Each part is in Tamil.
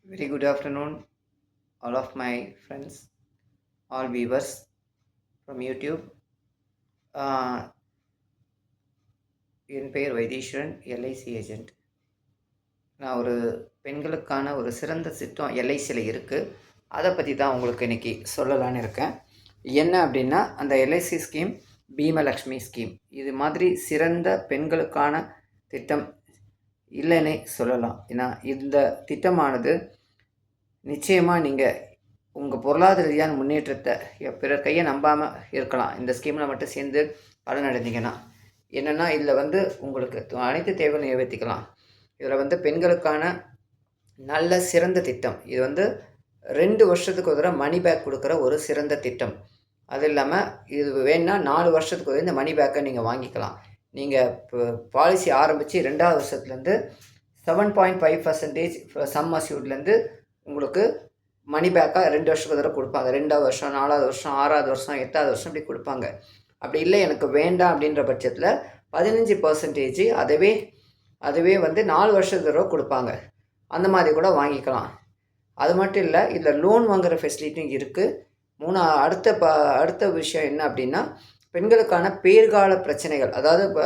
Very good afternoon, all of my friends, all viewers from YouTube. Uh, என் பெயர் வைத்தீஸ்வரன், எல்ஐசி ஏஜென்ட். நான் ஒரு பெண்களுக்கான ஒரு சிறந்த திட்டம் எல்ஐசியில் இருக்குது. அதை பற்றி தான் உங்களுக்கு இன்றைக்கி சொல்லலான்னு இருக்கேன். என்ன அப்படின்னா, அந்த எல்ஐசி ஸ்கீம் பீமலக்ஷ்மி ஸ்கீம். இது மாதிரி சிறந்த பெண்களுக்கான திட்டம் இல்லைன்னே சொல்லலாம். ஏன்னா இந்த திட்டமானது நிச்சயமாக நீங்கள் உங்கள் பொருளாதார ரீதியான முன்னேற்றத்தை பிறர் கையை நம்பாமல் இருக்கலாம். இந்த ஸ்கீமில் மட்டும் சேர்ந்து பலனடைந்தீங்கன்னா என்னென்னா, இதில் உங்களுக்கு அனைத்து தேவைகளும் நிறைவேற்றிக்கலாம். இதில் பெண்களுக்கான நல்ல சிறந்த திட்டம். இது 2 வருஷத்துக்கு ஒரு தடவை மணி பேக் கொடுக்குற ஒரு சிறந்த திட்டம். அது இல்லாமல் இது வேணுன்னா 4 வருஷத்துக்கு ஒரு இந்த மணி பேக்கை நீங்கள் வாங்கிக்கலாம். நீங்கள் இப்போ பாலிசி ஆரம்பித்து 2வது வருஷத்துலேருந்து 7.5% சம் அஸ்யூர்ட்லேருந்து உங்களுக்கு மணி பேக்காக 2 வருஷத்துக்கு தடவை கொடுப்பாங்க. 2வது வருஷம், 4வது வருஷம், 6வது வருஷம், 8வது வருஷம் இப்படி கொடுப்பாங்க. அப்படி இல்லை எனக்கு வேண்டாம் அப்படின்ற பட்சத்தில் 15% அதுவே 4 வருஷத்துக்கு தடவை கொடுப்பாங்க. அந்த மாதிரி கூட வாங்கிக்கலாம். அது மட்டும் இல்லை, இதில் லோன் வாங்குகிற ஃபெசிலிட்டியும் இருக்குது. அடுத்த விஷயம் என்ன அப்படின்னா, பெண்களுக்கான பேர்கால பிரச்சனைகள், அதாவது இப்போ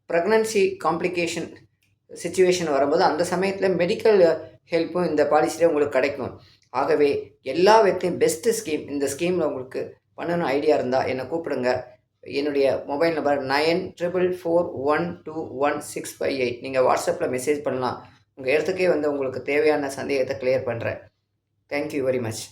ப்ரெக்னன்சி காம்ப்ளிகேஷன் சிச்சுவேஷன் வரும்போது அந்த சமயத்தில் மெடிக்கல் ஹெல்ப்பும் இந்த பாலிசியில் உங்களுக்கு கிடைக்கும். ஆகவே எல்லா விதத்தையும் பெஸ்ட்டு ஸ்கீம். இந்த ஸ்கீமில் உங்களுக்கு பண்ணணும் ஐடியா இருந்தால் என்னை கூப்பிடுங்க. என்னுடைய மொபைல் நம்பர் 9441211658. நீங்கள் வாட்ஸ்அப்பில் மெசேஜ் பண்ணலாம். உங்கள் இடத்துக்கே உங்களுக்கு தேவையான சந்தேகத்தை கிளியர் பண்ணுறேன். Thank you very much.